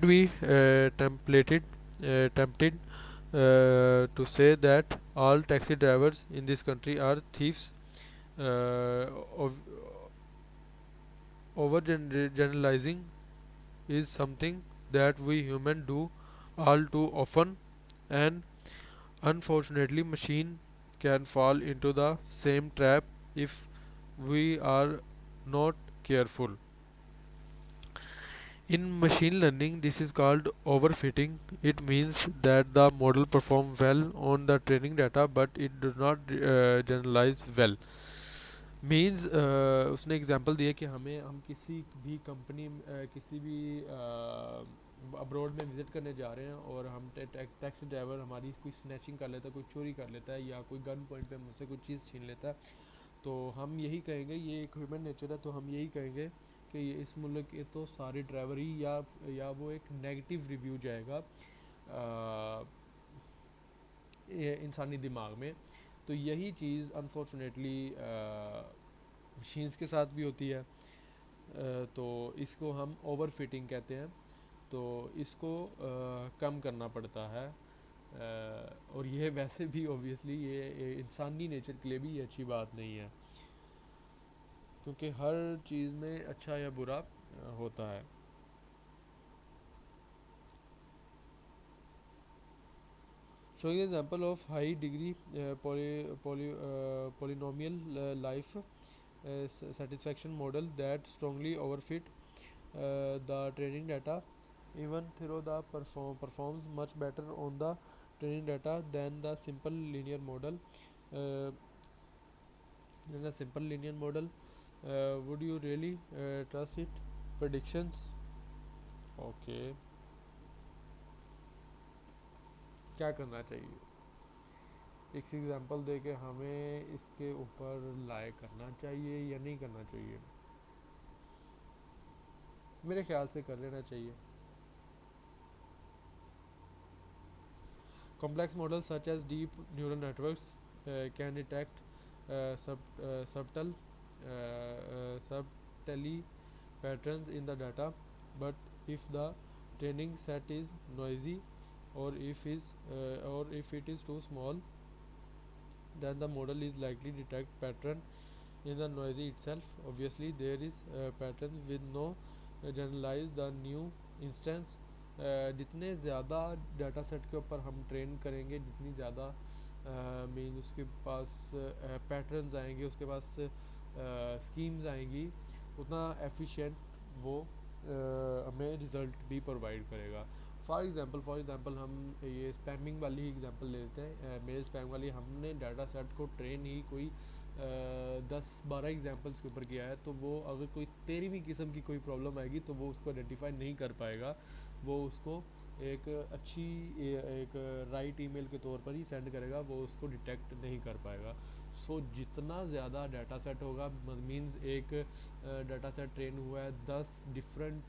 We tempted to say that all taxi drivers in this country are thieves. Of over generalizing is something that we human do all too often, and unfortunately machine can fall into the same trap if we are not careful. In machine learning, this is called overfitting. It means that the model performs well on the training data, but it does not generalize well. Means उसने example दिया कि हम किसी भी company किसी भी abroad में visit करने जा रहे हैं और हम टैक्सी ड्राइवर हमारी कोई स्नैचिंग कर लेता है, कोई चोरी कर लेता है या कोई गन पॉइंट पे मुझसे कोई चीज़ छीन लेता है, तो हम यही कहेंगे, ये एक ह्यूमन नेचर है, तो हम यही कहेंगे कि ये इस मुल्क के तो सारे ड्राइवर ही या वो एक नेगेटिव रिव्यू जाएगा इंसानी दिमाग में। तो यही चीज़ अनफॉर्चुनेटली मशीन्स के साथ भी होती है। तो इसको हम ओवर फिटिंग कहते हैं। तो इसको कम करना पड़ता है। और ये वैसे भी ऑब्वियसली ये इंसानी नेचर के लिए भी ये अच्छी बात नहीं है, क्योंकि हर चीज़ में अच्छा या बुरा होता है। Showing an example of high degree polynomial life satisfaction model that strongly overfit the training data, even though the performs much better on the training data than the simple linear model. Would you really trust it? Predictions. Okay. क्या करना चाहिए? एक example दे के हमें इसके ऊपर लाए करना चाहिए या नहीं करना चाहिए? मेरे ख्याल से कर लेना चाहिए। Complex models such as deep neural networks can detect subtly patterns in the data, but if the training set is noisy or if it is too small, then the model is likely to detect pattern in the noisy itself. Obviously, there is patterns with no generalize the new instance. जितने ज़्यादा data set के ऊपर हम train करेंगे, जितनी ज़्यादा mean उसके पास patterns आएंगे, उसके पास स्कीम्स आएंगी, उतना एफिशिएंट वो हमें रिज़ल्ट भी प्रोवाइड करेगा। फॉर एग्ज़ाम्पल हम ये स्पैमिंग वाली ही एग्ज़ाम्पल ले लेते हैं। मेल स्पैम वाली हमने डाटा सेट को ट्रेन ही कोई 10-12 एग्जांपल्स के ऊपर किया है, तो वो अगर कोई 13वीं किस्म की कोई प्रॉब्लम आएगी तो वो उसको आइडेंटिफाई नहीं कर पाएगा, वो उसको एक अच्छी एक राइट ईमेल के तौर पर ही सेंड करेगा, वो उसको डिटेक्ट नहीं कर पाएगा। सो जितना ज़्यादा डाटा सेट होगा, मीन्स एक डाटा सेट ट्रेन हुआ है 10 डिफरेंट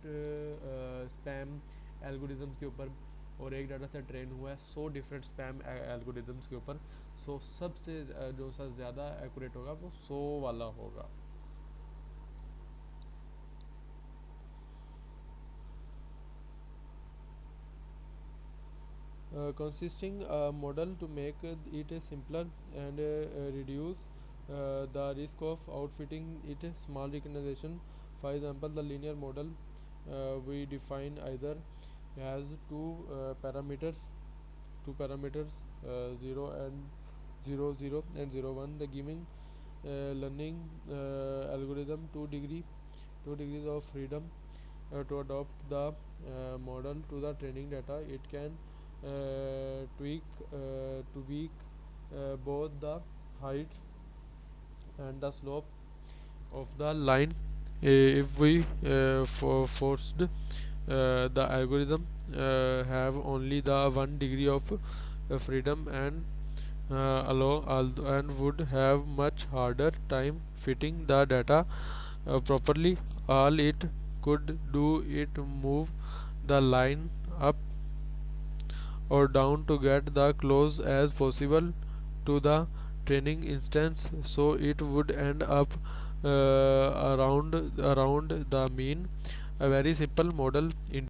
स्पैम एल्गोरिदम्स के ऊपर और एक डाटा सेट ट्रेन हुआ है 100 डिफरेंट स्पैम एल्गोरिदम्स के ऊपर, सो सबसे जो सा ज़्यादा एक्यूरेट होगा वो 100 वाला होगा। Consisting a model to make it simpler and reduce the risk of outfitting it small recognition. For example, the linear model we define either has parameters 0 and 0 and 0 1. The giving learning algorithm 2 degrees of freedom to adopt the model to the training data. It can tweak both the height and the slope of the line if we forced the algorithm have only the 1 degree of freedom and and would have much harder time fitting the data properly. All it could do it move the line up or down to get the close as possible to the training instance, so it would end up around the mean. A very simple model in